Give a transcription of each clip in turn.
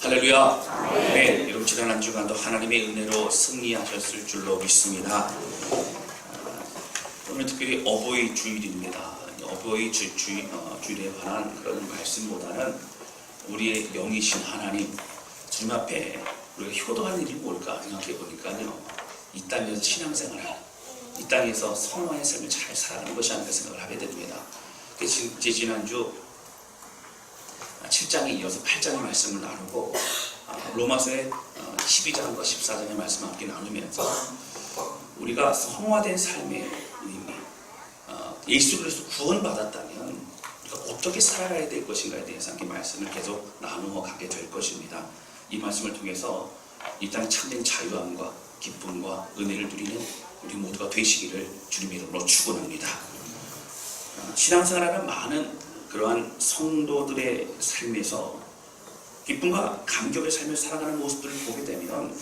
할렐루야. 네, 여러분 지난 한 주간도 하나님의 은혜로 승리하셨을 줄로 믿습니다. 오늘 특별히 어버이 주일입니다. 어버이 주일에 관한 그런 말씀보다는 우리의 영이신 하나님 주님 앞에 우리가 효도할 일이 뭘까 생각해 보니까요, 이 땅에서 신앙생활을, 이 땅에서 성화의 삶을 잘 살아가는 것이 아닌가 생각을 하게 됩니다. 지난주 7장에 이어서 8장의 말씀을 나누고 로마서의 12장과 14장의 말씀을 함께 나누면서 우리가 성화된 삶의 의미, 예수 그리스도 구원받았다면 우리가 어떻게 살아가야 될 것인가에 대해서 함께 말씀을 계속 나누어 가게 될 것입니다. 이 말씀을 통해서 이 땅의 참된 자유함과 기쁨과 은혜를 누리는 우리 모두가 되시기를 주님의 이름으로 축원합니다. 신앙생활하는 많은 그러한 성도들의 삶에서 기쁨과 감격의 삶을 살아가는 모습들을 보게 되면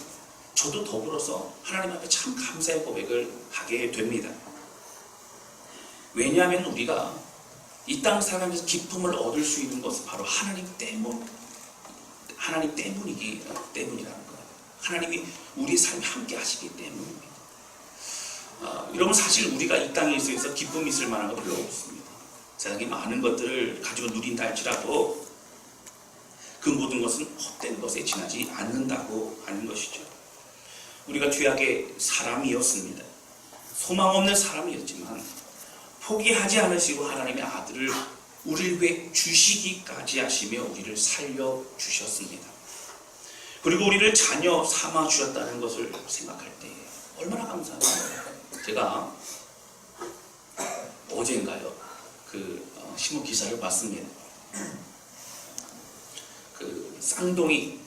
저도 더불어서 하나님 앞에 참 감사의 고백을 하게 됩니다. 왜냐하면 우리가 이 땅 살아가면서 기쁨을 얻을 수 있는 것은 바로 하나님 때문이라는 거예요. 하나님이 우리 삶에 함께 하시기 때문입니다. 여러분, 사실 우리가 이 땅에 있어서 기쁨이 있을 만한 거 별로 없습니다. 세상에 많은 것들을 가지고 누린다 할지라도 그 모든 것은 헛된 것에 지나지 않는다고 하는 것이죠. 우리가 죄악의 사람이었습니다. 소망 없는 사람이었지만 포기하지 않으시고 하나님의 아들을 우리를 위해 주시기까지 하시며 우리를 살려주셨습니다. 그리고 우리를 자녀 삼아 주셨다는 것을 생각할 때 얼마나 감사한가요? 제가 어제인가요? 신문 기사를 봤습니다. 쌍둥이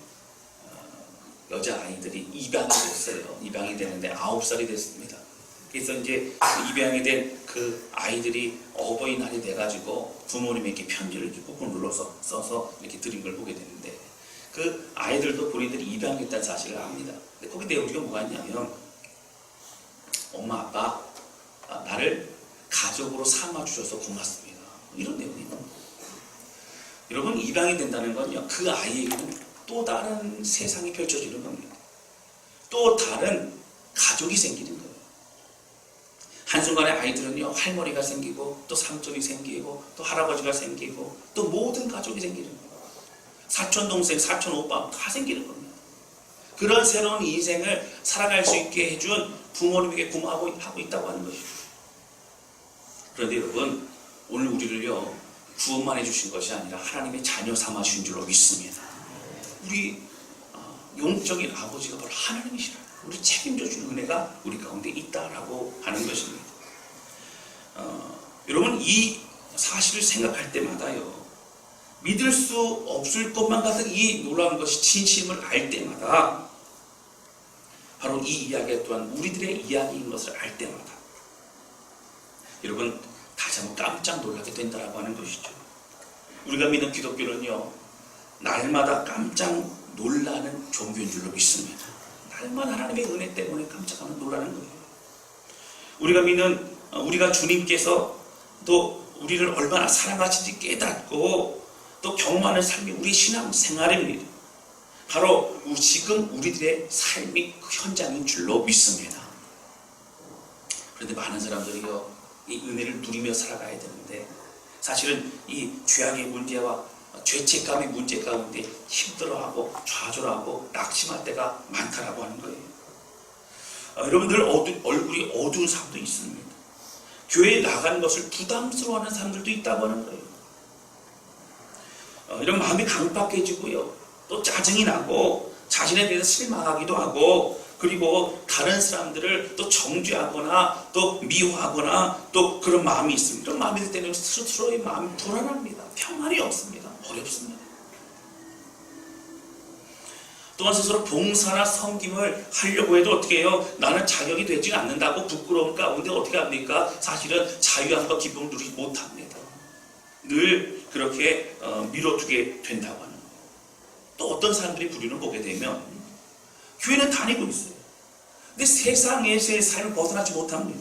여자아이들이 입양이 됐어요. 입양이 되는데 9살이 됐습니다. 그래서 이제 입양이 된 그 아이들이 어버이날이 돼가지고 부모님에게 편지를 꾹꾹 눌러서 써서 이렇게 드린 걸 보게 되는데, 그 아이들도 본인들이 입양했다는 사실을 압니다. 근데 거기 내용이 뭐가 있냐면, 엄마 아빠 나를 가족으로 삼아주셔서 고맙습니다, 이런 내용입니다. 여러분, 입양이 된다는 건요, 그 아이에게는 또 다른 세상이 펼쳐지는 겁니다. 또 다른 가족이 생기는 거예요. 한순간에 아이들은요, 할머니가 생기고 또 삼촌이 생기고 또 할아버지가 생기고 또 모든 가족이 생기는 거예요. 사촌 동생, 사촌 오빠 다 생기는 겁니다. 그런 새로운 인생을 살아갈 수 있게 해준 부모님에게 고마워하고 있다고 하는 것이죠. 그런데 여러분, 오늘 우리를요, 구원만 해주신 것이 아니라 하나님의 자녀 삼아주신 줄로 믿습니다. 우리 영적인 아버지가 바로 하나님이시라. 우리 책임져 주는 은혜가 우리 가운데 있다라고 하는 것입니다. 여러분, 이 사실을 생각할 때마다요, 믿을 수 없을 것만 같은 이 놀라운 것이 진심을 알 때마다, 바로 이 이야기가 또한 우리들의 이야기인 것을 알 때마다 여러분, 다시 한번 깜짝 놀라게 된다라고 하는 것이죠. 우리가 믿는 기독교는요, 날마다 깜짝 놀라는 종교인 줄로 믿습니다. 날마다 하나님의 은혜 때문에 깜짝하면 놀라는 거예요. 우리가 믿는, 우리가 주님께서 또 우리를 얼마나 사랑하신지 깨닫고 또 경험하는 삶이 우리 신앙 생활입니다. 바로 지금 우리들의 삶이 그 현장인 줄로 믿습니다. 그런데 많은 사람들이요, 이 은혜를 누리며 살아가야 되는데 사실은 이 죄악의 문제와 죄책감의 문제 가운데 힘들어하고 좌절하고 낙심할 때가 많다라고 하는 거예요. 여러분들 얼굴이 어두운 사람도 있습니다. 교회에 나가는 것을 부담스러워하는 사람들도 있다고 하는 거예요. 이런 마음이 강박해지고요, 또 짜증이 나고 자신에 대해서 실망하기도 하고, 그리고 다른 사람들을 또 정죄하거나 또 미워하거나 또 그런 마음이 있습니다. 그런 마음이 들 때는 스스로의 마음이 불안합니다. 평안이 없습니다. 어렵습니다. 또한 스스로 봉사나 섬김을 하려고 해도 어떻게 해요? 나는 자격이 되지 않는다고 부끄러움 가운데 어떻게 합니까? 사실은 자유함과 기쁨을 누리지 못합니다. 늘 그렇게 미뤄두게 된다고 하는 거예요. 또 어떤 사람들이 부류를 보게 되면 교회는 다니고 있어요. 근데 세상에서의 삶을 벗어나지 못합니다.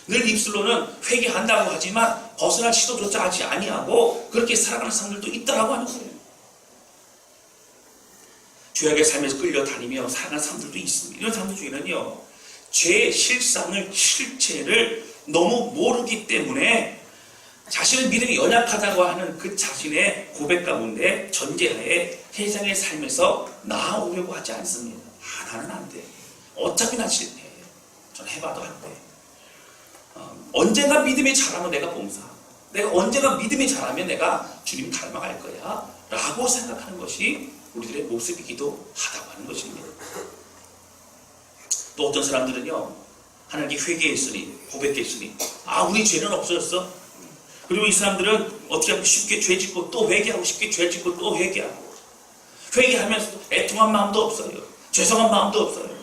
늘 입술로는 회개한다고 하지만 벗어날 시도조차 하지 아니하고 그렇게 살아가는 사람들도 있다라고 하는 거예요. 죄악의 삶에서 끌려다니며 살아가는 사람들도 있습니다. 이런 사람들 중에는요, 죄의 실체를 너무 모르기 때문에 자신의 믿음이 연약하다고 하는 그 자신의 고백 가운데 전제하에 세상의 삶에서 나아오려고 하지 않습니다. 나는 안 돼. 어차피 난 실패해. 전 해봐도 안 돼. 언젠가 믿음이 자라면 내가 봉사하고, 내가 언젠가 믿음이 자라면 내가 주님 닮아갈 거야 라고 생각하는 것이 우리들의 모습이기도 하다고 하는 것입니다. 또 어떤 사람들은요, 하나님께 회개했으니, 고백했으니, 우리 죄는 없어졌어. 그리고 이 사람들은 어떻게 하면 쉽게 죄 짓고 또 회개하고, 쉽게 죄 짓고 또 회개하고, 회개하면서도 애통한 마음도 없어요. 죄송한 마음도 없어요.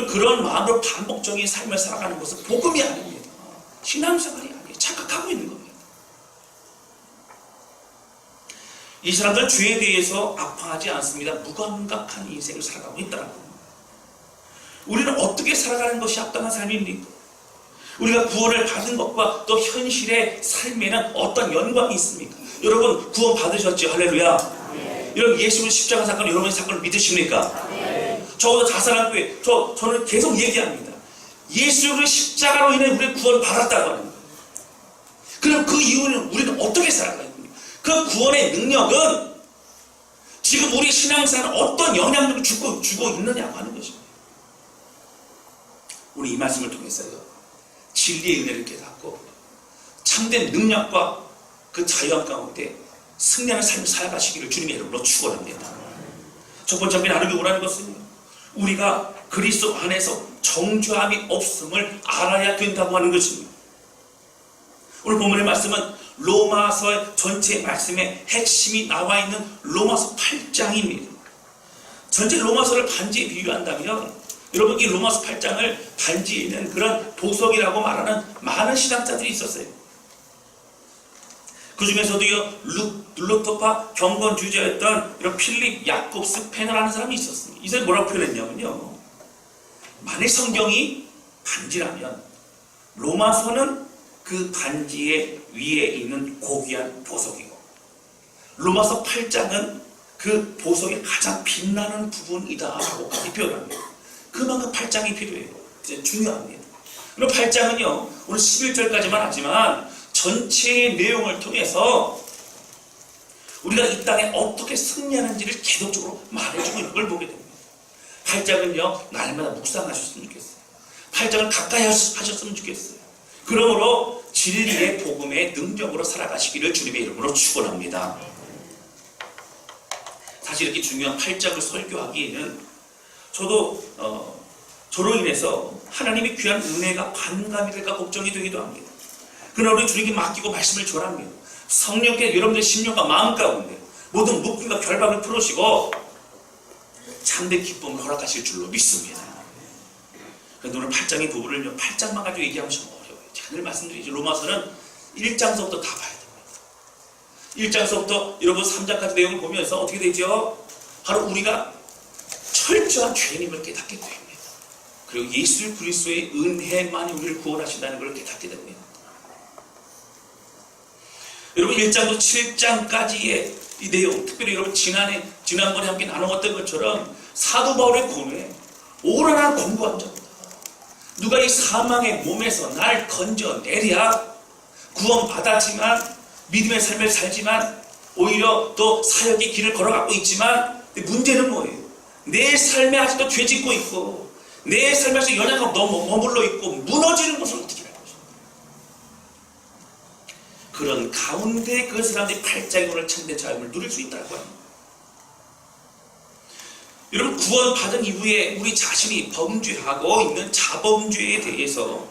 그런 마음으로 반복적인 삶을 살아가는 것은 복음이 아닙니다. 신앙생활이 아니에요. 착각하고 있는 겁니다. 이 사람들은 죄에 대해서 아파하지 않습니다. 무감각한 인생을 살아가고 있다는 겁니다. 우리는 어떻게 살아가는 것이 합당한 삶입니까? 우리가 구원을 받은 것과 또 현실의 삶에는 어떤 연관이 있습니까? 여러분 구원 받으셨죠? 할렐루야. 네. 여러분 예수님 십자가 사건, 여러분의 사건을 믿으십니까? 네. 적어도 자살한 교회, 저는 계속 얘기합니다. 예수의 십자가로 인해 우리의 구원을 받았다고 하는 거예요. 그럼 그 이후는 우리는 어떻게 살아가야 됩니까? 그 구원의 능력은 지금 우리 신앙생활에 어떤 영향력을 주고 있느냐고 하는 것입니다. 우리 이 말씀을 통해서요, 진리의 은혜를 깨닫고 참된 능력과 그 자유함 가운데 승리하는 삶을 살아가시기를 주님의 이름으로 축원합니다. 첫 번째 우리 나누기 원하는 것은 우리가 그리스도 안에서 정죄함이 없음을 알아야 된다고 하는 것입니다. 오늘 본문의 말씀은 로마서 전체 말씀의 핵심이 나와 있는 로마서 8장입니다. 전체 로마서를 반지에 비유한다면 여러분 이 로마서 8장을 반지에 있는 그런 보석이라고 말하는 많은 신학자들이 있었어요. 그 중에서도요, 루터파 경건주의자였던 이런 필립 야콥 스페너라는 사람이 있었습니다. 이 사람이 뭐라고 표현했냐면요, 만일 성경이 반지라면 로마서는 그 반지의 위에 있는 고귀한 보석이고, 로마서 8장은 그 보석의 가장 빛나는 부분이다 라고 표현합니다. 그만큼 8장이 필요해요. 중요합니다. 그리고 8장은요, 오늘 11절까지만 하지만 전체의 내용을 통해서 우리가 이 땅에 어떻게 승리하는지를 계속적으로 말해주고 있는 걸 보게 됩니다. 8장은요, 날마다 묵상하셨으면 좋겠어요. 8장을 가까이 하셨으면 좋겠어요. 그러므로 진리의 복음의 능력으로 살아가시기를 주님의 이름으로 축원합니다. 사실 이렇게 중요한 8장을 설교하기에는 저도 저로 인해서 하나님의 귀한 은혜가 반감이 될까 걱정이 되기도 합니다. 그러나 우리 주님께 맡기고 말씀을 전합니다. 성령께 여러분들의 심령과 마음 가운데 모든 묶임과 결박을 풀으시고 참된 기쁨을 허락하실 줄로 믿습니다. 그런데 오늘 8장의 부분을 8장만 가지고 얘기하면 좀 어려워요. 제가 늘 말씀드리죠. 로마서는 1장서부터 다 봐야 됩니다. 1장서부터 여러분 3장까지 내용을 보면서 어떻게 되죠? 바로 우리가 철저한 죄인임을 깨닫게 됩니다. 그리고 예수 그리스도의 은혜만이 우리를 구원하신다는 걸 깨닫게 됩니다. 여러분 1장부터 7장까지의 이 내용, 특별히 여러분 지난번에 함께 나누었던 것처럼 사도 바울의 고뇌, 오라나 공부한 자입니다. 누가 이 사망의 몸에서 날 건져내랴, 구원받았지만 믿음의 삶을 살지만 오히려 또 사역의 길을 걸어가고 있지만 문제는 뭐예요? 내 삶에 아직도 죄 짓고 있고 내 삶에서 연약하고 너무 머물러 있고 무너지는 것을 어떻게 할 것인가? 그런 가운데 그 사람들이 8장의 오늘 참된 자유를 누릴 수 있다고 합니다. 여러분 구원받은 이후에 우리 자신이 범죄하고 있는 자범죄에 대해서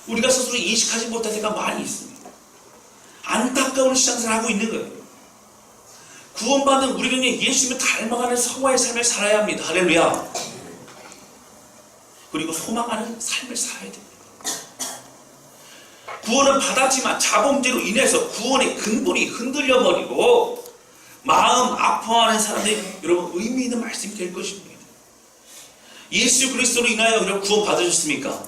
우리가 스스로 인식하지 못할 때가 많이 있습니다. 안타까운 신앙생활을 하고 있는 거예요. 구원받은 우리는 예수님을 닮아가는 성화의 삶을 살아야 합니다. 할렐루야. 그리고 소망하는 삶을 살아야 됩니다. 구원을 받았지만 자범죄로 인해서 구원의 근본이 흔들려버리고 마음 아파하는 사람들이 여러분 의미 있는 말씀이 될 것입니다. 예수 그리스도로 인하여 여러분 구원 받으셨습니까?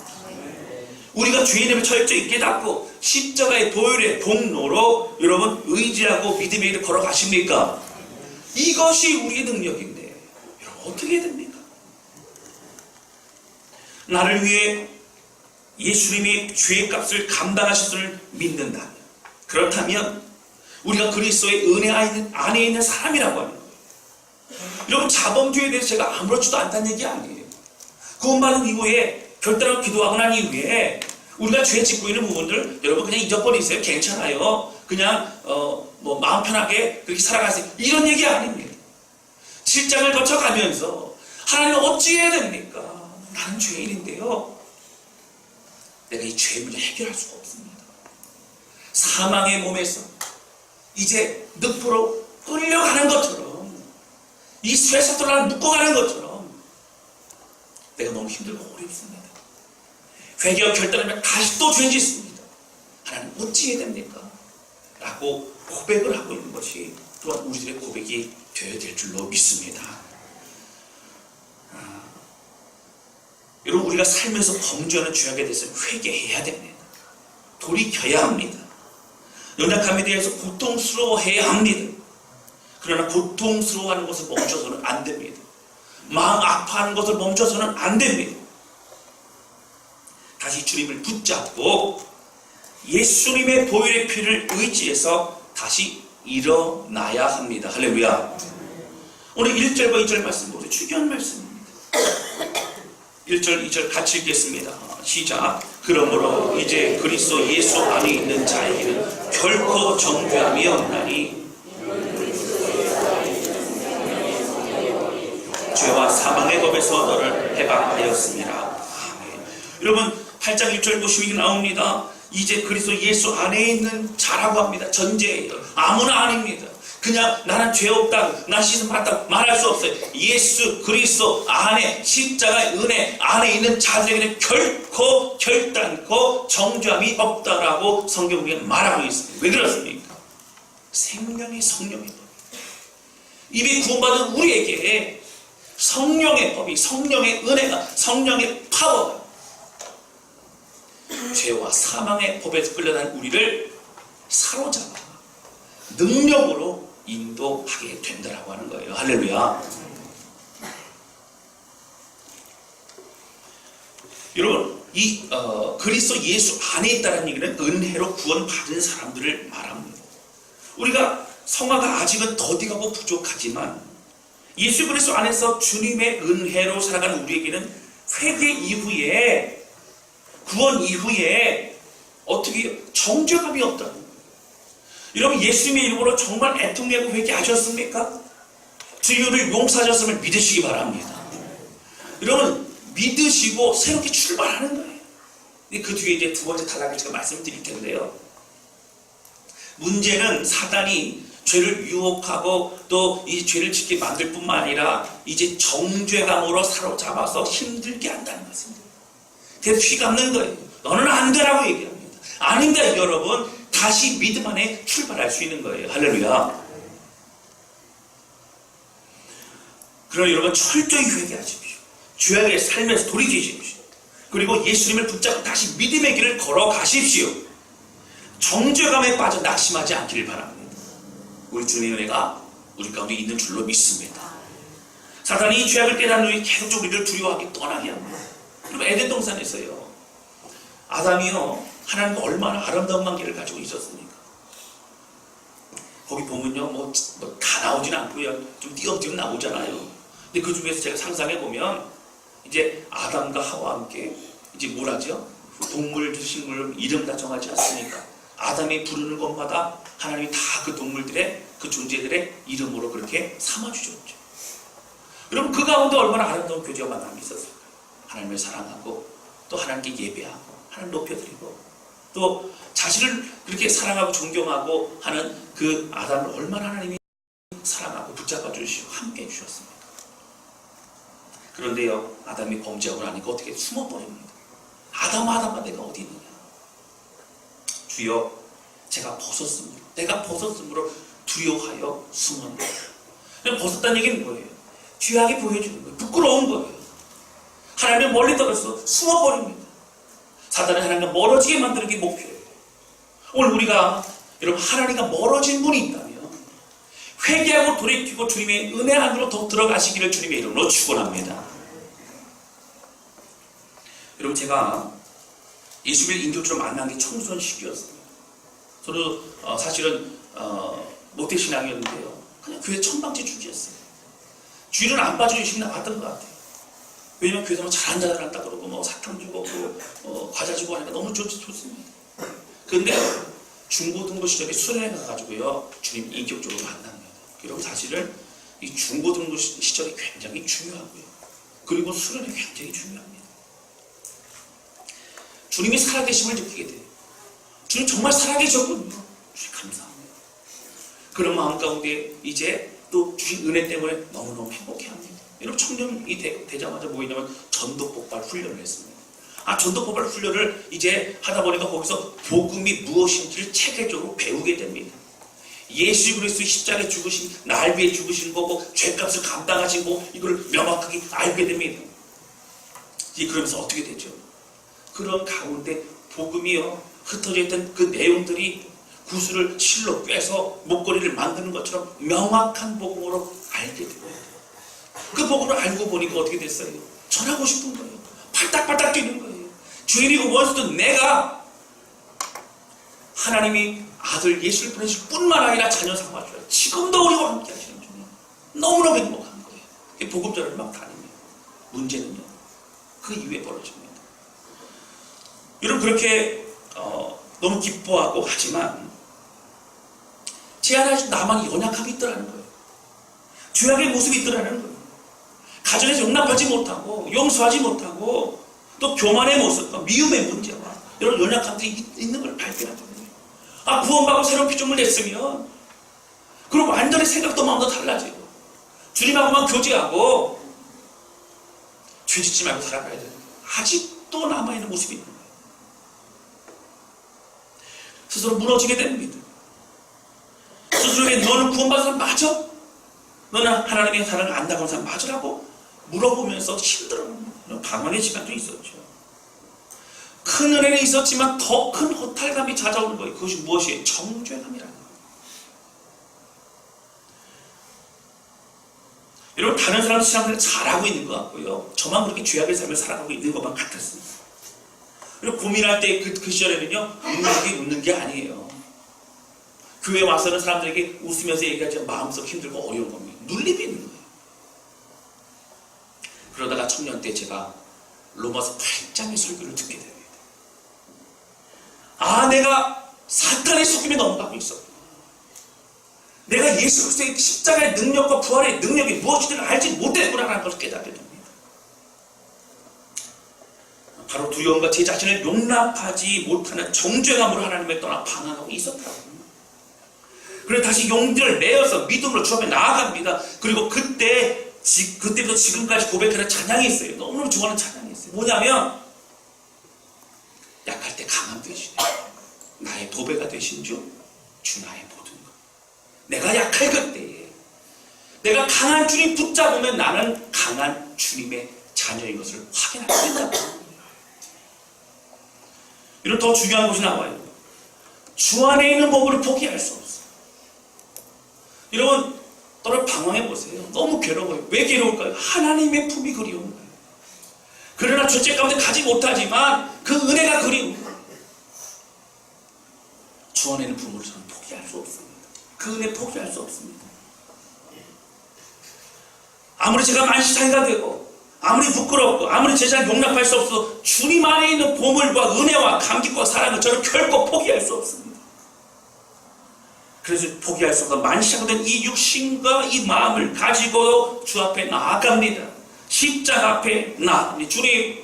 우리가 죄인임을 철저히 깨닫고 십자가의 보혈의 복로로 여러분 의지하고 믿음의 길을 걸어가십니까? 이것이 우리의 능력인데 어떻게 해야 됩니까? 나를 위해 예수님이 죄의 값을 감당하셨음을 믿는다면, 그렇다면 우리가 그리스도의 은혜 안에 있는 사람이라고 하는 거예요. 여러분, 자범죄에 대해서 제가 아무렇지도 않다는 얘기 아니에요. 구원받은 이후에 결단하고 기도하고 난 이후에 우리가 죄 짓고 있는 부분들 여러분 그냥 잊어버리세요. 괜찮아요. 그냥 마음 편하게 그렇게 살아가세요. 이런 얘기 아닙니다. 실장을 거쳐가면서 하나님 어찌 해야 됩니까? 나는 죄인인데요. 내가 이 죄의 문제 해결할 수가 없습니다. 사망의 몸에서 이제 늪으로 끌려가는 것처럼, 이 쇠사슬로 나를 묶어가는 것처럼 내가 너무 힘들고 어렵습니다. 회개와 결단하면 다시 또 죄 짓습니다. 하나님 어찌 해야 됩니까? 라고 고백을 하고 있는 것이 또한 우리들의 고백이 되어야 될 줄로 믿습니다. 여러분, 우리가 살면서 범죄하는 죄악에 대해서 회개해야 됩니다. 돌이켜야 합니다. 연약함에 대해서 고통스러워해야 합니다. 그러나 고통스러워하는 것을 멈춰서는 안 됩니다. 마음 아파하는 것을 멈춰서는 안 됩니다. 다시 주님을 붙잡고 예수님의 보혈의 피를 의지해서 다시 일어나야 합니다. 할렐루야. 오늘 1절과 2절 말씀 모두 중요한 말씀입니다. 1절, 2절 같이 읽겠습니다. 시작. 그러므로 이제 그리스도 예수 안에 있는 자에게는 결코 정죄함이 없나니 죄와 사망의 법에서 너를 해방하였습니다. 아멘. 여러분, 8장 1절 보시면 나옵니다. 이제 그리스도 예수 안에 있는 자라고 합니다. 전제예요. 아무나 아닙니다. 그냥 나는 죄 없다, 나 씻음 받다 말할 수 없어요. 예수 그리스도 안에, 십자가의 은혜 안에 있는 자들에게는 결코 결단코 정죄함이 없다라고 성경에 말하고 있습니다. 왜 그렇습니까? 생명이 성령의 법. 이미 구원받은 우리에게 성령의 법이, 성령의 은혜가, 성령의 파워가 죄와 사망의 법에서 끌려난 우리를 사로잡아 능력으로 인도하게 된다라고 하는 거예요. 할렐루야. 여러분, 이 그리스도 예수 안에 있다는 얘기는 은혜로 구원받은 사람들을 말합니다. 우리가 성화가 아직은 더디가고 부족하지만 예수 그리스도 안에서 주님의 은혜로 살아가는 우리에게는 회개 이후에, 구원 이후에 어떻게 정죄감이 없다는 거예요. 여러분, 예수님의 이름으로 정말 애통내고 회개하셨습니까? 죄를 용서하셨음을 믿으시기 바랍니다. 여러분, 믿으시고 새롭게 출발하는 거예요. 그 뒤에 이제 두 번째 타락을 제가 말씀드릴 텐데요. 문제는 사단이 죄를 유혹하고 또 이 죄를 짓게 만들 뿐만 아니라 이제 정죄감으로 사로잡아서 힘들게 한다는 것입니다. 그래서 휘감는 거예요. 너는 안 되라고 얘기합니다. 아닌데 여러분, 다시 믿음 안에 출발할 수 있는 거예요. 할렐루야. 그러나 여러분, 철저히 회개하십시오. 죄악의 삶에서 돌이키십시오. 그리고 예수님을 붙잡고 다시 믿음의 길을 걸어가십시오. 정죄감에 빠져 낙심하지 않기를 바랍니다. 우리 주님의 은혜가 우리 가운데 있는 줄로 믿습니다. 사단이 이 죄악을 깨닫는 후에 계속적으로 우리를 두려워하게 떠나게 합니다. 그럼 에덴 동산에서요, 아담이요, 하나님과 얼마나 아름다운 관계를 가지고 있었습니까? 거기 보면요, 다 나오진 않고요, 좀 띄엄띄엄 나오잖아요. 근데 그 중에서 제가 상상해 보면 이제 아담과 하와 함께 이제 뭐라죠? 동물, 식물 이름 다 정하지 않습니까? 아담이 부르는 것마다 하나님이 다 그 동물들의, 그 존재들의 이름으로 그렇게 삼아주셨죠. 여러분, 그 가운데 얼마나 아름다운 교제와 만남이 있었을까요? 하나님을 사랑하고 또 하나님께 예배하고 하나님 높여드리고 또 자신을 그렇게 사랑하고 존경하고 하는 그 아담을 얼마나 하나님이 사랑하고 붙잡아 주시고 함께 해주셨습니까? 그런데요, 아담이 범죄하고 나니까 어떻게 숨어버립니다. 아담아 내가 어디 있느냐. 주여, 내가 벗었으므로 두려워하여 숨었네. 벗었다는 얘기는 뭐예요? 죄악이 보여주는 거예요. 부끄러운 거예요. 하나님을 멀리 떨어져서 숨어버립니다. 사단은 하나님과 멀어지게 만드는 게 목표예요. 오늘 우리가, 여러분, 하나님과 멀어진 분이 있다면 회개하고 돌이키고 주님의 은혜 안으로 더 들어가시기를 주님의 이름으로 축원합니다. 여러분, 제가 예수를 인격적으로 만난 게 청소년 시기였어요. 저도 사실은 모태신앙이었는데요, 그냥 교회 천방지 주기였어요. 주일은 안 빠지는 유식이 나왔던 것 같아요. 왜냐면 교회에서 잘한다 잘한다 그러고 뭐 사탕 주고 과자 주고 하니까 너무 좋습니다. 그런데 중고등부 시절에 수련회 가가지고요, 주님 인격적으로 만납니다. 여러분, 사실은 이 중고등부 시절이 굉장히 중요하고요, 그리고 수련회 굉장히 중요합니다. 주님이 살아계심을 느끼게 돼요. 주님 정말 살아계셨군요. 주님 감사합니다. 그런 마음 가운데 이제 또 주신 은혜 때문에 너무너무 행복해합니다. 여러분, 청년이 되자마자 뭐 있냐면 전도폭발 훈련을 했습니다. 전도폭발 훈련을 이제 하다 보니까 거기서 복음이 무엇인지를 체계적으로 배우게 됩니다. 예수 그리스도의 십자가에 죽으신, 날 위해 죽으신 거고 죄값을 감당하신 거, 이걸 명확하게 알게 됩니다. 그러면서 어떻게 되죠? 그런 가운데 복음이요, 흩어져 있던 그 내용들이 구슬을 실로 꿰서 목걸이를 만드는 것처럼 명확한 복음으로 알게 돼요. 그 복음을 알고 보니까 어떻게 됐어요? 전하고 싶은 거예요. 팔딱팔딱 뛰는 거예요. 죄인이고 원수도 내가 하나님이 아들 예수를 보내실 뿐만 아니라 자녀 삼아줘요. 지금도 우리와 함께 하시는 주님, 너무너무 행복한 거예요. 복음전을 막 다닙니다. 문제는요, 그 이후에 벌어집니다. 여러분, 그렇게 너무 기뻐하고 하지만 제 안에 나만 연약함이 있더라는 거예요. 죄악의 모습이 있더라는 거예요. 가정에서 용납하지 못하고 용서하지 못하고 또 교만의 모습과 미움의 문제와 이런 연약함들이 있는 걸 발견하거든요. 구원받고 새로운 피조물 됐으면 그럼 완전히 생각도 마음도 달라지고 주님하고만 교제하고 죄짓지 말고 살아가야 되는데 아직도 남아있는 모습이 있는 거예요. 스스로 무너지게 됩니다. 스스로에게 너는 구원받은 사람 맞아? 너는 하나님의 사랑을 안다고 하는 사람 맞으라고 물어보면서 힘들어합니다. 방황의 시간도 있었죠. 큰 은혜는 있었지만 더 큰 허탈감이 찾아오는 거예요. 그것이 무엇이에요? 정죄감이라는 거예요. 여러분, 다른 사람 세상을 잘하고 있는 것 같고요, 저만 그렇게 죄악의 삶을 살아가고 있는 것만 같았습니다. 그리고 고민할 때 그 시절에는요, 웃는 게 아니에요. 교회 와서는 사람들에게 웃으면서 얘기하지만 마음속 힘들고 어려운 겁니다. 눌림이 있는 거예요. 그러다가 청년 때 제가 로마서 8장의 설교를 듣게 됩니다. 내가 사탄의 속임에 넘어가고 있었구나. 내가 예수 그리스도의 십자가의 능력과 부활의 능력이 무엇인지를 알지 못했구나라는 것을 깨닫게 됩니다. 바로 두려움과 제 자신을 용납하지 못하는 정죄감으로 하나님을 떠나 방황하고 있었더라고요. 그래서 다시 용기를 내어서 믿음으로 주 앞에 나아갑니다. 그리고 그때부터 지금까지 고백하는 찬양이 있어요. 너무너무 좋아하는 찬양이 있어요. 뭐냐면, 약할 때 강함 되시네. 나의 보배가 되신 주 나의 모든 것. 내가 약할 그때에 내가 강한 주님 붙잡으면 나는 강한 주님의 자녀인 것을 확인하게 된다. 이런 더 중요한 것이 나와요. 주 안에 있는 법을 포기할 수 없어요. 여러분, 또는 방황해 보세요. 너무 괴로워요. 왜 괴로울까요? 하나님의 품이 그리운 거예요. 그러나 죄책 가운데 가지 못하지만 그 은혜가 그리운 거예요. 주 안에 있는 품을 저는 포기할 수 없습니다. 그 은혜 포기할 수 없습니다. 아무리 제가 만시창이가 되고 아무리 부끄럽고 아무리 제 자신을 용납할 수 없어도 주님 안에 있는 보물과 은혜와 감격과 사랑을 저는 결코 포기할 수 없습니다. 그래서 포기할 수 없어 만시창된 이 육신과 이 마음을 가지고 주 앞에 나아갑니다. 십자가 앞에 나아갑니다. 주님,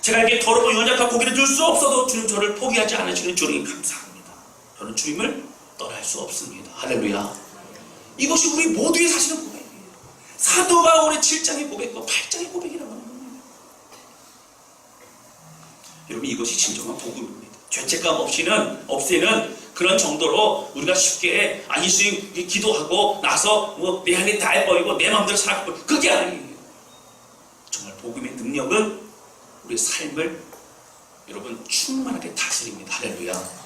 제가 이렇게 더럽고 연약한 고기를 줄 수 없어도 주님 저를 포기하지 않으시는 주님 감사합니다. 저는 주님을 떠날 수 없습니다. 할렐루야. 이것이 우리 모두의 사실은 고백이에요. 사도 바울의 7장의 고백과 8장의 고백이라고 하는 겁니다. 여러분, 이것이 진정한 복음입니다. 죄책감 없애는 그런 정도로 우리가 쉽게 예수님 기도하고 나서 내 할 일 다 해버리고 내 마음대로 살아가고, 그게 아니에요. 정말 복음의 능력은 우리 삶을 여러분 충만하게 다스립니다. 할렐루야.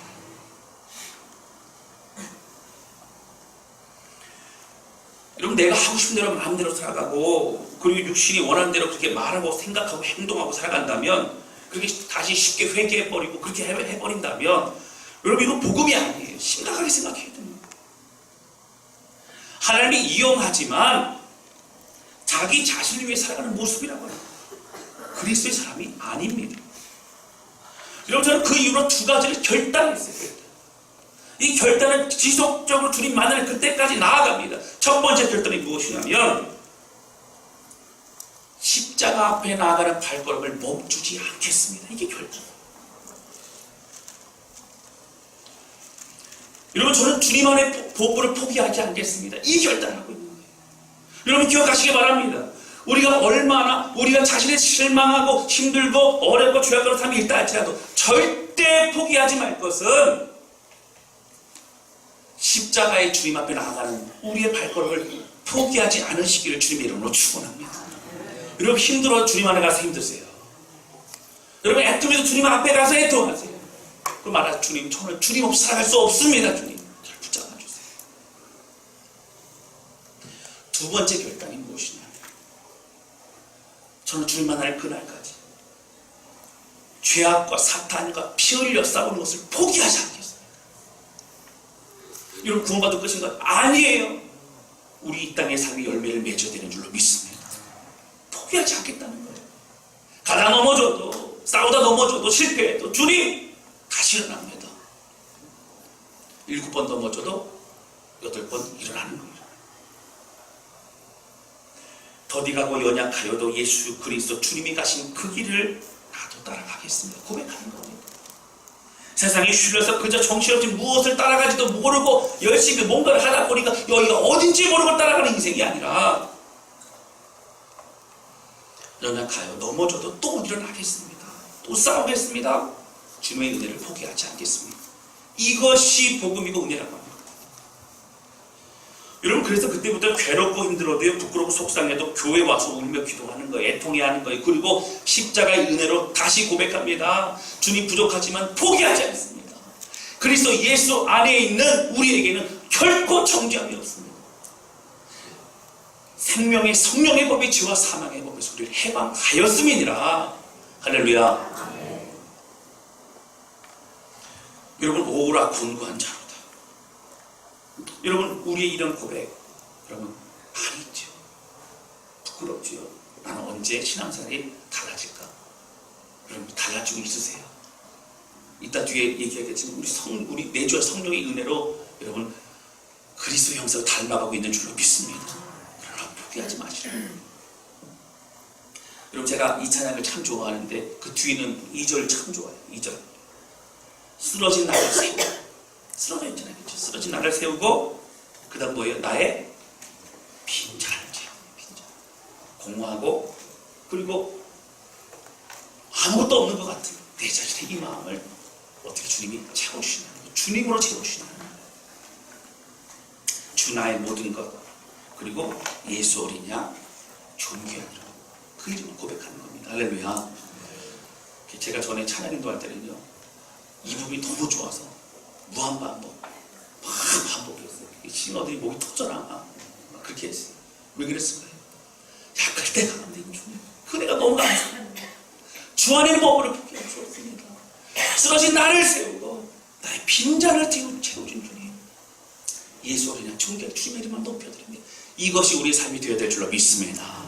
여러분, 내가 하고 싶은 대로 마음대로 살아가고 그리고 육신이 원하는 대로 그렇게 말하고 생각하고 행동하고 살아간다면, 그렇게 다시 쉽게 회개해버리고 그렇게 해버린다면, 여러분, 이거 복음이 아니에요. 심각하게 생각해야 됩니다. 하나님이 이용하지만 자기 자신을 위해 살아가는 모습이라고 해요. 그리스도의 사람이 아닙니다. 여러분, 저는 그 이후로 두 가지를 결단했어요. 이 결단은 지속적으로 주님 만날 그때까지 나아갑니다. 첫 번째 결단이 무엇이냐면, 십자가 앞에 나아가는 발걸음을 멈추지 않겠습니다. 이게 결단. 여러분, 저는 주님 안에 복음을 포기하지 않겠습니다. 이 결단을 하고 있는 거예요. 여러분, 기억하시기 바랍니다. 우리가 얼마나 우리가 자신의 실망하고 힘들고 어렵고 죄악으로 삶이 있다 할지라도 절대 포기하지 말 것은 십자가의 주님 앞에 나아가는 우리의 발걸음을 포기하지 않으시기를 주님의 이름으로 축원합니다. 여러분, 힘들어 주님 안에 가서 힘드세요. 여러분, 애통해서 주님 앞에 가서 애통하세요. 그 말하자, 주님, 저는 주님 없이 살아갈 수 없습니다. 주님, 저를 붙잡아 주세요. 두 번째 결단이 무엇이냐? 저는 주님 만날 그날까지 죄악과 사탄과 피 흘려 싸우는 것을 포기하지 않겠습니다. 여러분, 구원받을 것인 것 아니에요. 우리 이 땅의 삶이 열매를 맺어야 되는 줄로 믿습니다. 포기하지 않겠다는 거예요. 가다 넘어져도, 싸우다 넘어져도, 실패해도 주님 다시 일어납니다. 7번 넘어져도 8번 일어나는 겁니다. 더디가고 연약하여도 예수 그리스도 주님이 가신 그 길을 나도 따라가겠습니다. 고백하는 겁니다. 세상에 휘둘려서 그저 정신없이 무엇을 따라가지도 모르고 열심히 뭔가를 하다 보니까 여기가 어딘지 모르고 따라가는 인생이 아니라, 연약하여 넘어져도 또 일어나겠습니다. 또 싸우겠습니다. 주님의 은혜를 포기하지 않겠습니다. 이것이 복음이고 은혜라고 합니다. 여러분, 그래서 그때부터 괴롭고 힘들어도요, 부끄럽고 속상해도 교회 와서 울며 기도하는 거예요. 애통해야 하는 거예요. 그리고 십자가의 은혜로 다시 고백합니다. 주님 부족하지만 포기하지 않습니다. 그리스도 예수 안에 있는 우리에게는 결코 정죄함이 없습니다. 생명의 성령의 법이 죄와 사망의 법에서 우리를 해방하였음이니라. 할렐루야. 여러분, 오라 곤고한 자로다. 여러분, 우리의 이런 고백, 여러분, 아니죠. 부끄럽지요. 나는 언제 신앙생활이 달라질까? 여러분, 달라지고 있으세요. 이따 뒤에 얘기하겠지만 우리 내주와 성령의 은혜로 여러분 그리스도 형상을 닮아가고 있는 줄로 믿습니다. 그러나 포기하지 마시라. 여러분, 제가 이 찬양을 참 좋아하는데 그 뒤에는 2절 참 좋아요. 2절. 쓰러진 나를 세우고, 쓰러져 있잖아요. 그렇죠? 쓰러진 나를 세우고, 그 다음 뭐예요? 나의 빈자를 채우는 빈자. 공허하고, 그리고 아무것도 없는 것 같은 내 자신의 이 마음을 어떻게 주님이 채워주시나요? 주님으로 채워주시나요? 주 나의 모든 것, 그리고 예수 어린 양 존귀하니라. 그 이름을 고백하는 겁니다. 할렐루야. 제가 전에 찬양 인도할 때는요, 이 부분이 너무 좋아서 무한반복 막 반복했어요. 싱어들이 목이 터져라 막 그렇게 했어요. 왜 그랬을까요? 약할 때 가는데 주님 그네가 너무 감사해요. 주 안의 법으로 포기해 주었습니다. 쓰러진 나를 세우고 나의 빈잔을 채워준 주님, 예수 어린 양 존귀한 주님의 이름을 높여드립니다. 이것이 우리의 삶이 되어야 될 줄로 믿습니다.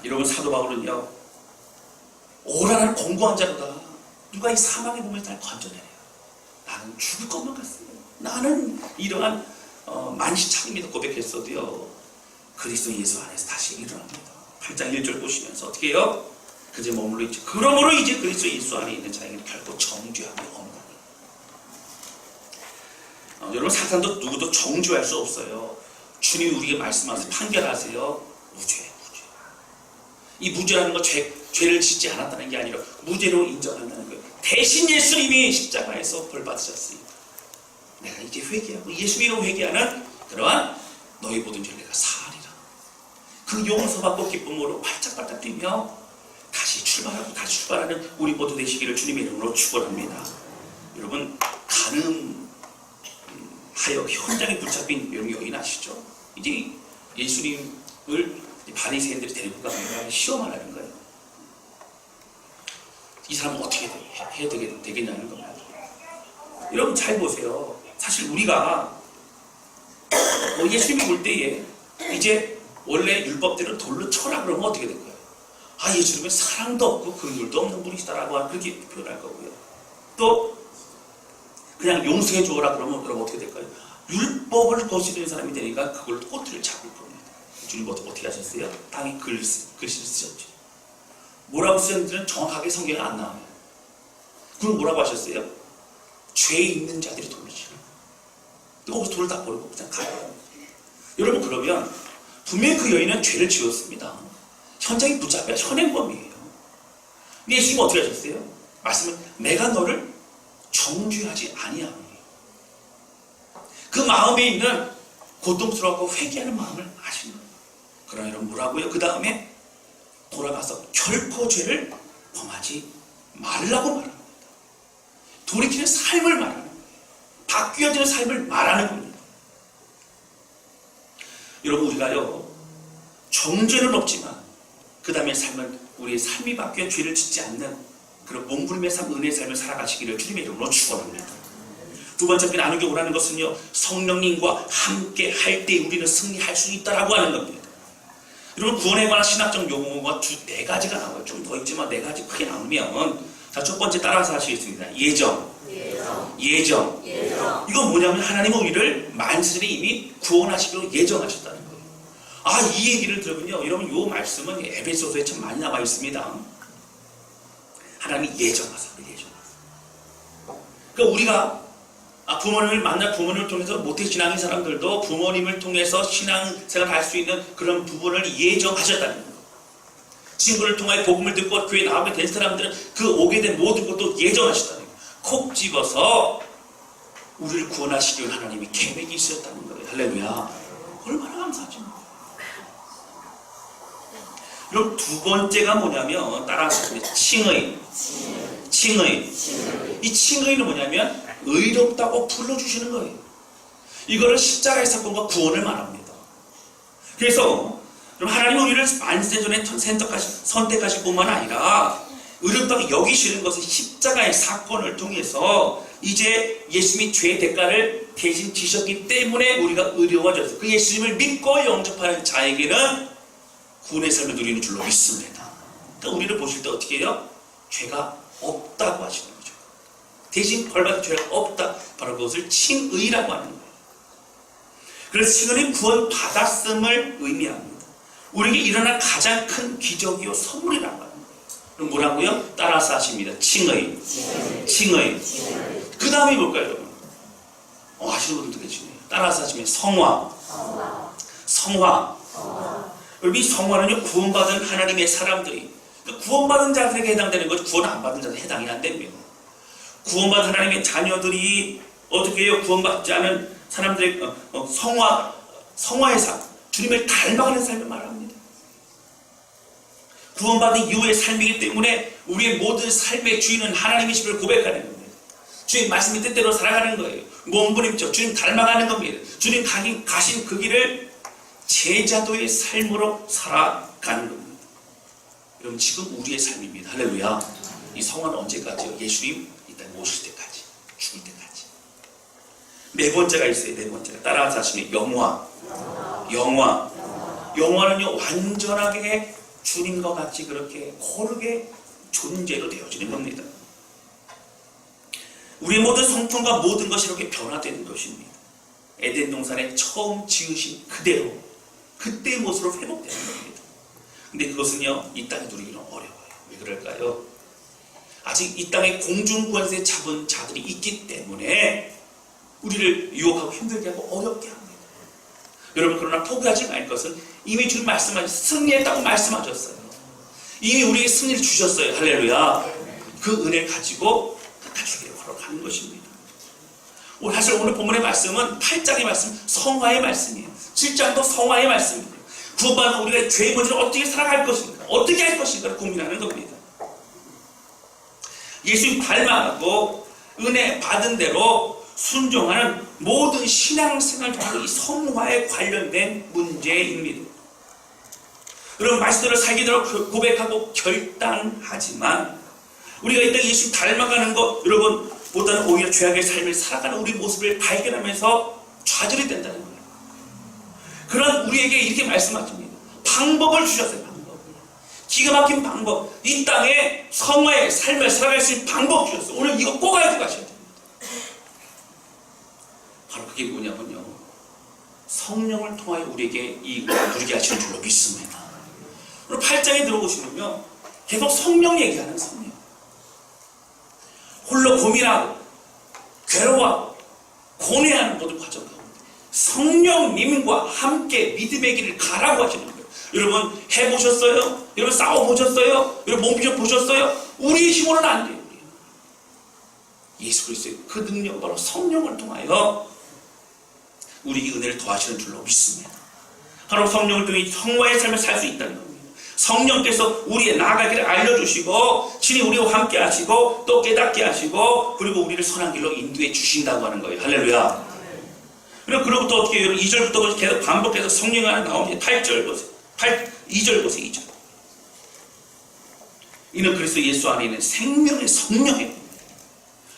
여러분, 사도 바울은요, 오라는 공고한 자로다. 누가 이 사망의 몸에서 날 건져내래요. 나는 죽을 것만 같습니다. 나는 이러한 만시창입니다. 고백했어도요, 그리스도 예수 안에서 다시 일어납니다. 8장 1절 보시면서 어떻게 해요? 그제 머물러 있죠. 그러므로 이제 그리스도 예수 안에 있는 자에게는 결코 정죄함이 없나니. 여러분, 사탄도 누구도 정죄할 수 없어요. 주님이 우리에게 말씀하세요. 판결하세요. 무죄. 이 무죄라는 건 죄를 짓지 않았다는 게 아니라 무죄로 인정한다는 거예요. 대신 예수님이 십자가에서 벌 받으셨으니까 내가 이제 회개하고 예수 이름으로 회개하는 그러한 너희 모든 죄를 내가 사하리라. 그 용서받고 기쁨으로 발짝발짝 뛰며 다시 출발하고 다시 출발하는 우리 모두 되시기를 주님의 이름으로 축원합니다. 여러분, 간음하는 하여 현장에 붙잡힌 여인 아시죠? 이제 예수님을 바리새인들이 데리고 가면 시험을 하는 거예요. 이 사람은 어떻게 해야 되겠냐는 겁니다. 여러분 잘 보세요. 사실 우리가 예수님이 볼 때에 이제 원래 율법대로 돌로 쳐라 그러면 어떻게 될까요? 아, 예수님은 사랑도 없고 긍휼도 없는 분이시다라고 그렇게 표현할 거고요. 또 그냥 용서해 주어라 그러면 어떻게 될까요? 율법을 거스르는 사람이 되니까 그걸로 꼬투리를 잡을 겁니다. 주님 어떻게 하셨어요? 땅에 글씨를 쓰셨죠. 뭐라고 쓰셨는지는 정확하게 성경에 안 나와요. 그럼 뭐라고 하셨어요? 죄 있는 자들이 돌로 치라. 거기서 돌을 다 버리고 그냥 가요. 여러분, 그러면 분명히 그 여인은 죄를 지었습니다. 현장에 붙잡혀야 현행범이에요. 근데 예수님은 어떻게 하셨어요? 말씀은 내가 너를 정죄하지 아니하노니. 그 마음에 있는 고통스러워하고 회개하는 마음을 아시는 거예요. 그러나 여러분 뭐라고요? 그 다음에 돌아가서 결코 죄를 범하지 말라고 말합니다. 돌이키는 삶을 말하는 거예요. 바뀌어지는 삶을 말하는 겁니다. 여러분, 우리가요 정죄는 없지만 그 다음에 삶은 우리의 삶이 바뀌어 죄를 짓지 않는 그런 몸부림의 삶, 은혜의 삶을 살아가시기를 주님의 이름으로 축원합니다. 두 번째 나누게 오라는 것은요, 성령님과 함께 할 때 우리는 승리할 수 있다라고 하는 겁니다. 여러분, 구원에 관한 신학적 용어가 네 가지가 나와요. 좀 더 있지만 네 가지 크게 나오면, 자, 첫 번째 따라서 하시겠습니다. 예정. 이건 뭐냐면 하나님은 우리를 만세전에 이미 구원하시기로 예정하셨다는 거예요. 아, 이 얘기를 들으면요, 여러분, 이 말씀은 에베소서에 참 많이 나와 있습니다. 하나님이 예정하세요. 그러니까 우리가 부모님을 만나 부모님을 통해서 모태신앙인 사람들도 부모님을 통해서 신앙생활을 할 수 있는 그런 부분을 예정하셨다는 거예요. 친구를 통하여 복음을 듣고 교회 나오게 된 사람들은 그 오게 된 모든 것도 예정하셨다는 거예요. 콕 집어서 우리를 구원하시기 위해 하나님이 계획이 있었다는 거예요. 할렐루야. 얼마나 감사하죠. 그럼 두 번째가 뭐냐면 따라서 칭의. 이 칭의는 뭐냐면 의롭다고 불러주시는 거예요. 이거를 십자가의 사건과 구원을 말합니다. 그래서 하나님은 우리를 만세전에 선택하실 뿐만 아니라 의롭다고 여기시는 것은 십자가의 사건을 통해서 이제 예수님이 죄의 대가를 대신 지셨기 때문에 우리가 의로워졌어요. 그 예수님을 믿고 영접하는 자에게는 구원의 삶을 누리는 줄로 믿습니다. 그러니까 우리를 보실 때 어떻게 해요? 죄가 없다고 하시는 거죠. 대신 벌받을 죄가 없다. 바로 그것을 칭의라고 하는 거예요. 그래서 칭의는 구원받았음을 의미합니다. 우리에게 일어난 가장 큰 기적이요 선물이라고 하는 거예요. 그럼 뭐라고요? 따라서 하십니다. 칭의. 그 다음에 뭘까요, 여러분? 하시는 분들도 계시네요. 따라서 하시면 성화. 여러분, 이 성화는요, 구원받은 하나님의 사람들이, 그러니까 구원받은 자들에게 해당되는 거죠. 구원 안 받은 자들에게 해당이 안 됩니다. 구원받은 하나님의 자녀들이 어떻게 해요? 구원받지 않은 사람들의 성화의 삶, 주님을 닮아가는 삶을 말합니다. 구원받은 이후의 삶이기 때문에 우리의 모든 삶의 주인은 하나님이심을 고백하는 겁니다. 주님 말씀의 뜻대로 살아가는 거예요. 몸부림쳐 주님 닮아가는 겁니다. 주님 가신 그 길을 제자도의 삶으로 살아가는 겁니다. 여러분, 지금 우리의 삶입니다. 할렐루야. 이 성화는 언제까지요? 예수님 일단 오실 때까지, 죽을 때까지. 네 번째가 있어요. 네 번째가 따라서 하시면 영화는요, 완전하게 주님과 같이 그렇게 고르게 존재로 되어지는 겁니다. 우리의 모든 성품과 모든 것이 이렇게 변화되는 것입니다. 에덴 동산에 처음 지으신 그대로, 그때의 모습으로 회복되는 겁니다. 근데 그것은요, 이 땅에 누리기는 어려워요. 왜 그럴까요? 아직 이 땅에 공중권세 잡은 자들이 있기 때문에 우리를 유혹하고 힘들게 하고 어렵게 합니다. 여러분, 그러나 포기하지 말 것은 이미 주님 말씀하셨어요. 승리했다고 말씀하셨어요. 이미 우리에게 승리를 주셨어요. 할렐루야. 그 은혜를 가지고 끝까지 걸어가는 것입니다. 사실 오늘 본문의 말씀은 8장의 말씀, 성화의 말씀이에요. 7장도 성화의 말씀입니다. 구원받은 우리가 죄의 본질을 어떻게 살아갈 것인가, 어떻게 할 것인가를 고민하는 겁니다. 예수님 닮아가고 은혜 받은 대로 순종하는 모든 신앙생활 바로 이 성화에 관련된 문제입니다. 여러분, 말씀대로 살기도록 고백하고 결단하지만 우리가 이 땅에 예수 닮아가는 것, 여러분, 보다는 오히려 죄악의 삶을 살아가는 우리 모습을 발견하면서 좌절이 된다는 거예요. 그런 우리에게 이렇게 말씀하십니다. 방법을 주셨어요. 방법을. 기가 막힌 방법. 이 땅에 성화의 삶을 살아갈 수 있는 방법 주셨어요. 오늘 이거 꼭 알고 가셔야 됩니다. 바로 그게 뭐냐면요, 성령을 통하여 우리에게 이 누리게 하시는 줄로 믿습니다. 오늘 8장에 들어보시면요, 계속 성령 얘기하는 성령. 홀로 고민하고 괴로워하고 고뇌하는 모든 과정 가운데 성령님과 함께 믿음의 길을 가라고 하시는 거예요. 여러분, 해보셨어요? 여러분, 싸워보셨어요? 여러분, 몸부셔 보셨어요? 우리의 힘으로는 안 돼요. 예수 그리스도의 그 능력, 바로 성령을 통하여 우리에게 은혜를 더하시는 줄로 믿습니다. 바로 성령을 통해 성화의 삶을 살 수 있다는 겁니다. 성령께서 우리의 나아가기를 알려주시고 친히 우리와 함께 하시고 또 깨닫게 하시고 그리고 우리를 선한 길로 인도해 주신다고 하는 거예요. 할렐루야. 그리고부터 어떻게 해요? 2절부터 계속 반복해서 성령 안에 나오는데 8절 보세요. 2절 보세요. 2절. 이는 그리스도 예수 안에 있는 생명의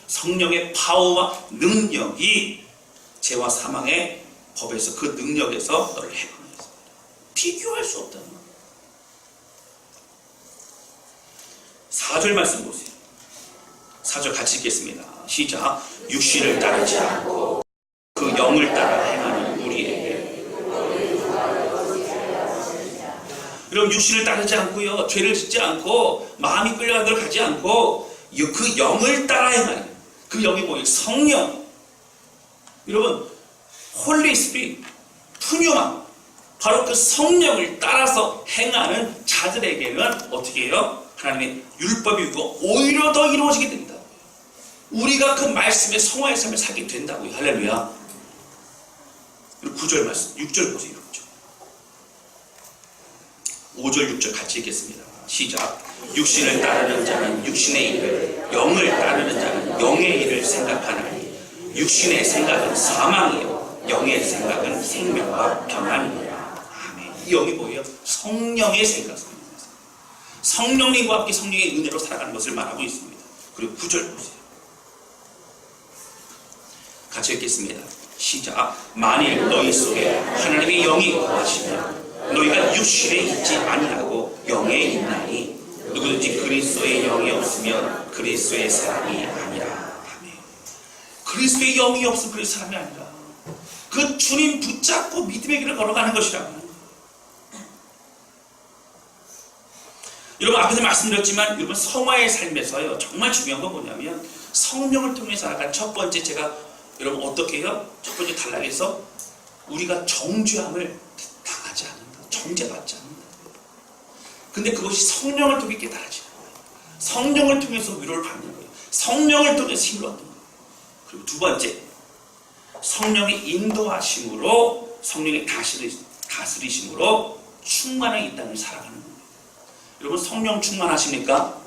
성령의 파워와 능력이 죄와 사망의 법에서 그 능력에서 너를 해방했습니다. 비교할 수 없다는 거예요. 4절 말씀 보세요. 4절 같이 읽겠습니다. 시작. 육신을 따르지 않고 그 영을 따라 행하는 우리에게. 여러분, 육신을 따르지 않고요, 죄를 짓지 않고 마음이 끌려가는 대로 가지 않고 그 영을 따라 행하는, 그 영이 뭐예요? 성령. 여러분, 홀리 스피릿, 푸뉴마, 바로 그 성령을 따라서 행하는 자들에게는 어떻게 해요? 하나님의 율법이 있고 오히려 더 이루어지게 됩니다. 우리가 그 말씀의 성화의 삶을 살게 된다고요. 할렐루야. 그리고 9절 말씀, 6절 보세요. 5절 6절 같이 읽겠습니다. 시작. 육신을 따르는 자는 육신의 일을, 영을 따르는 자는 영의 일을 생각하나니 육신의 생각은 사망이요 영의 생각은 생명과 평안이니라. 아멘. 이 영이 뭐예요? 성령의 생각. 성령님과 함께 성령의 은혜로 살아가는 것을 말하고 있습니다. 그리고 9절 보세요. 같이 읽겠습니다. 시작. 만일 너희 속에 하나님의 영이 거하시면 너희가 육신에 있지 아니하고 영에 있나니 누구든지 그리스도의 영이 없으면 그리스도의 사람이 아니라. 아멘. 그리스도의 영이 없으면 그리스도의 사람이 아니라. 그 주님 붙잡고 믿음의 길을 걸어가는 것이라고. 여러분, 앞에서 말씀드렸지만 여러분, 성화의 삶에서요 정말 중요한 건 뭐냐면 성령을 통해서 나간 첫 번째, 제가 여러분 어떻게 해요? 첫 번째 단락에서 우리가 정죄함을 당하지 않는다. 정죄받지 않는다. 근데 그것이 성령을 통해 깨달아지는 거예요. 성령을 통해서 위로를 받는 거예요. 성령을 통해서 힘을 얻는 거예요. 그리고 두 번째, 성령의 인도하심으로, 성령의 다스리심으로 충만한 이 땅을 살아가는 거예요. 여러분, 성령 충만하십니까?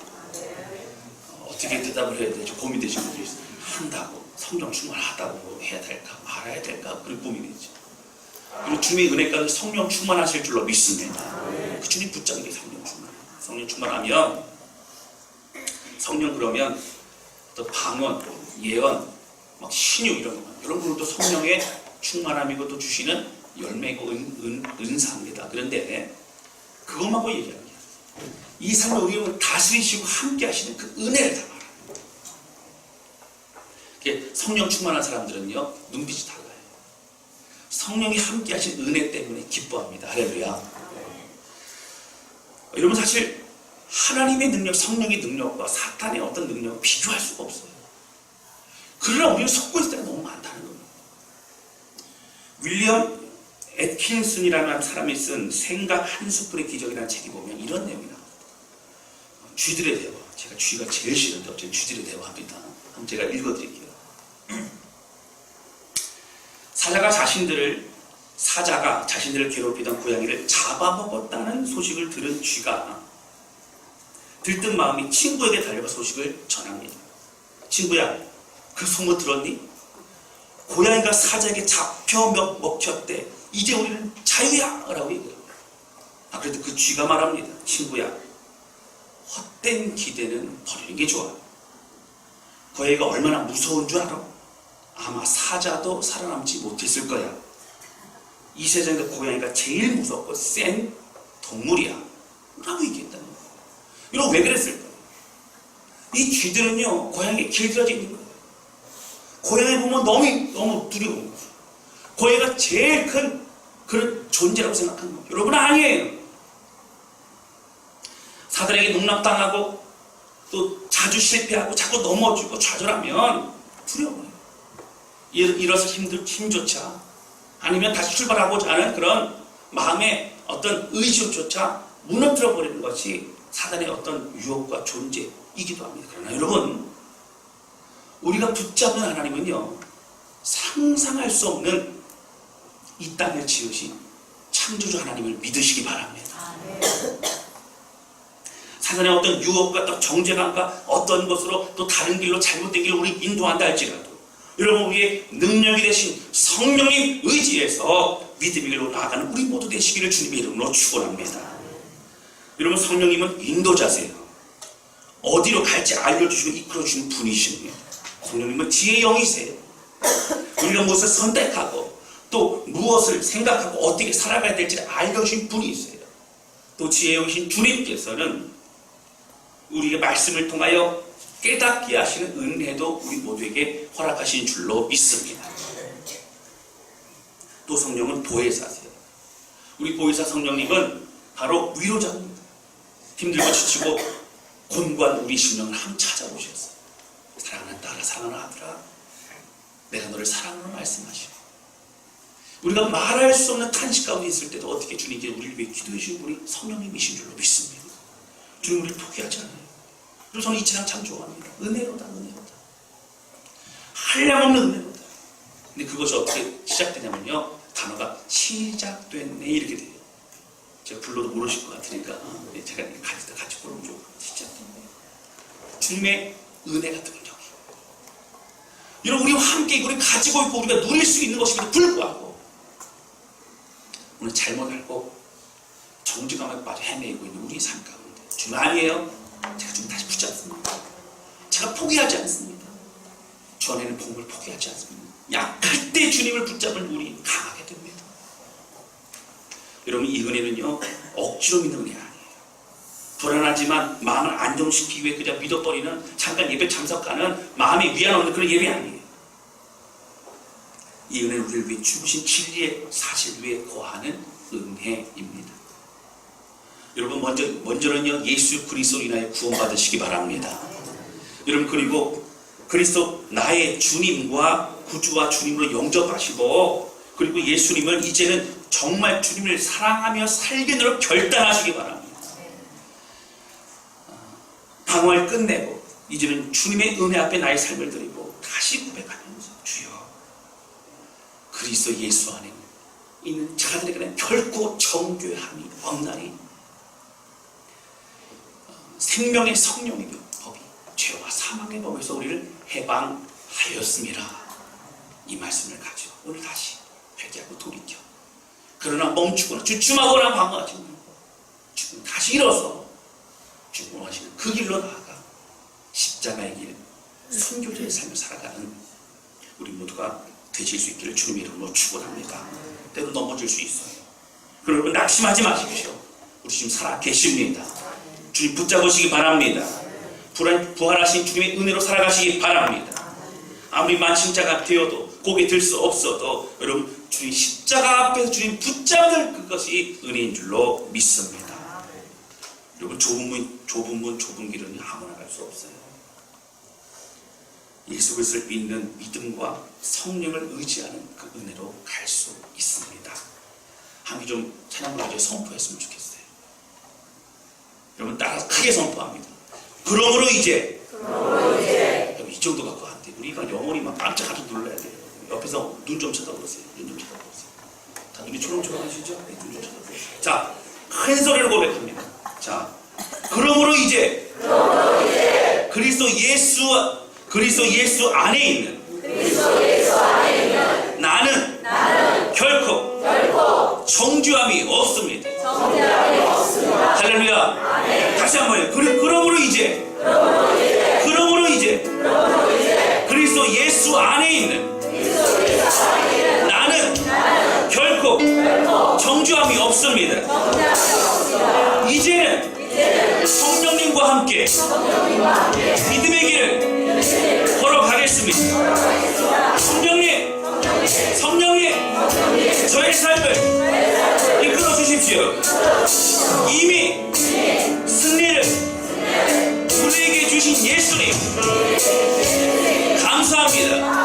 어떻게 대답을 해야 되죠? 고민되시는 분들이 있어요. 한다고, 성령 충만하다고 해야 될까, 말아야 될까, 그런 고민이죠. 그리고 주님의 은혜 가운데 성령 충만하실 줄로 믿습니다. 그 주님 붙잡는 게 성령 충만. 성령 충만하면, 성령 그러면 또 방언, 예언, 막 신유 이런 거, 이런 것도 성령의 충만함이고 또 주시는 열매고 은사입니다. 그런데 그것만고 얘기합니다. 이 삶을 우리를 다스리시고 함께 하시는 그 은혜를 다 말합니다. 성령 충만한 사람들은요, 눈빛이 달라요. 성령이 함께 하신 은혜 때문에 기뻐합니다. 할렐루야. 여러분, 사실 하나님의 능력, 성령의 능력과 사탄의 어떤 능력을 비교할 수가 없어요. 그러나 우리는 속고 있을 때가 너무 많다는 거예요. 윌리엄 애트킨슨이라는 사람이 쓴 생각 한 스푼의 기적이라는 책이 보면 이런 내용이 나옵니다. 쥐들의 대화. 제가 쥐가 제일 싫은데 어쨌든 쥐들의 대화입니다. 한번 제가 읽어드릴게요. 사자가 자신들을 괴롭히던 고양이를 잡아먹었다는 소식을 들은 쥐가 들뜬 마음이 친구에게 달려가 소식을 전합니다. 친구야, 그 소문 들었니? 고양이가 사자에게 잡혀 먹혔대. 이제 우리는 자유야! 라고 얘기해요. 그래도 그 쥐가 말합니다. 친구야, 헛된 기대는 버리는 게 좋아. 고양이가 얼마나 무서운 줄 알아? 아마 사자도 살아남지 못했을 거야. 이 세상에서 고양이가 제일 무섭고 센 동물이야. 라고 얘기했다는 거예요. 이거 왜 그랬을까요? 이 쥐들은요, 고양이에 길들여져 있는 거예요. 고양이 보면 너무 두려운 거예요. 고양이가 제일 큰 그런 존재라고 생각하는 거예요. 여러분, 아니에요. 사단에게 농락당하고 또 자주 실패하고 자꾸 넘어지고 좌절하면 두려워요. 일어서 힘조차, 아니면 다시 출발하고자 하는 그런 마음의 어떤 의지조차 무너뜨려 버리는 것이 사단의 어떤 유혹과 존재이기도 합니다. 그러나 여러분, 우리가 붙잡는 하나님은요, 상상할 수 없는 이 땅을 지으신 창조주 하나님을 믿으시기 바랍니다. 사단의 어떤 유혹과 또 정죄감과 어떤 것으로 또 다른 길로 잘못된 길로 우리 인도한다 할지라도, 여러분, 우리의 능력이 되신 성령님 의지에서 믿음의 길로 나아가는 우리 모두 되시기를 주님의 이름으로 축원합니다. 여러분, 성령님은 인도자세요. 어디로 갈지 알려주시고 이끌어주시는 분이십니다. 성령님은 지혜의 영이세요. 우리가 무엇을 선택하고 또 무엇을 생각하고 어떻게 살아가야 될지를 알려주신 분이세요. 또 지혜의 영이신 주님께서는 우리의 말씀을 통하여 깨닫게 하시는 은혜도 우리 모두에게 허락하신 줄로 믿습니다. 또 성령은 보혜사세요. 우리 보혜사 성령님은 바로 위로자입니다. 힘들고 지치고 곤고한 우리 심령을 한번 찾아보셨어요. 사랑하는 딸아, 사랑하는 아들아, 내가 너를 사랑으로 말씀하시고, 우리가 말할 수 없는 탄식 가운데 있을 때도 어떻게 주님께 우리를 위해 기도해 주시고 우리 성령님이신 줄로 믿습니다. 주님 우리를 포기하지 않아요. 그리고 저는 이 찬양 참 좋아합니다. 은혜로다, 은혜로다. 한량없는 은혜로다. 근데 그것이 어떻게 시작되냐면요, 단어가 시작됐네 이렇게 돼요. 제가 불러도 모르실 것 같으니까 제가 같이 부르면 좋고, 시작됐네. 주님의 은혜 같은 능력이, 여러분, 우리와 함께 우리 가지고 있고 우리가 누릴 수 있는 것임에도 불구하고 오늘 잘못 알고 정직함에 빠져 헤매고 있는 우리 삶 가운데 주님 아니에요. 제가 좀 다시 붙잡습니다. 제가 포기하지 않습니다. 주 안에는 복음을 포기하지 않습니다. 약할 때 주님을 붙잡은 우리 강하게 됩니다. 여러분, 이 은혜는요, 억지로 믿는 은혜 아니에요. 불안하지만 마음을 안정시키기 위해 그냥 믿어버리는, 잠깐 예배 참석하는 마음이 위안 없는 그런 예배 아니에요. 이 은혜는 우리를 위해 죽으신 진리의 사실 위에 거하는 은혜입니다. 여러분, 먼저는요, 예수 그리스도로 인하여 구원받으시기 바랍니다. 여러분, 그리고 그리스도 나의 주님과 구주와 주님으로 영접하시고, 그리고 예수님을 이제는 정말 주님을 사랑하며 살기로 결단하시기 바랍니다. 방황을 끝내고 이제는 주님의 은혜 앞에 나의 삶을 드리고 다시 고백하면서, 주여, 그리스도 예수 안에 있는 자들에게는 결코 정죄함이 없나니 생명의 성령의 법이 죄와 사망의 법에서 우리를 해방하였습니다. 이 말씀을 가지고 오늘 다시 회개하고 돌이켜, 그러나 멈추거나 주춤하거나 방황하지 말고 지금 다시 일어서 주님 원하시는 그 길로 나아가 십자가의 길, 순교자의 삶을 살아가는 우리 모두가 되실 수 있기를 주님의 이름으로 축원합니다. 때로 넘어질 수 있어요. 그러면 낙심하지 마십시오. 우리 지금 살아 계십니다. 주님 붙잡으시기 바랍니다. 부활하신 주님의 은혜로 살아가시기 바랍니다. 아무리 만신자가 되어도 고개 들 수 없어도 여러분, 주님 십자가 앞에서 주님 붙잡을 그것이 은혜인 줄로 믿습니다. 여러분, 좁은 길은 아무나 갈 수 없어요. 예수 그리스도를 믿는 믿음과 성령을 의지하는 그 은혜로 갈 수 있습니다. 함께 좀 찬양을 가지고 선포했으면 좋겠어요. 여러분, 따라서 크게 선포합니다. 그러므로 이제 여러분, 이 정도 갖고 안 돼. 우리가 영혼이 막 깜짝깜짝 놀라야 돼요. 옆에서 눈 좀 쳐다보세요. 눈 좀 쳐다보세요. 다 눈이 초롱초롱하시죠? 네, 눈 좀 쳐다보세요. 자, 큰 소리로 고백합니다. 자, 그러므로 이제 그리스도 예수 안에 있는 결코 정죄함이 없습니다. 할렐루야. 다시 한번요. 그러므로 이제 그리스도 예수 안에 있는 나는 결코 정죄함이 없습니다. 이제는 성령님과 함께 믿음의 길을 걸어가겠습니다. 성령님 저의 삶을 이끌어 주십시오. 이미 승리를 우리에게 주신 예수님 감사합니다.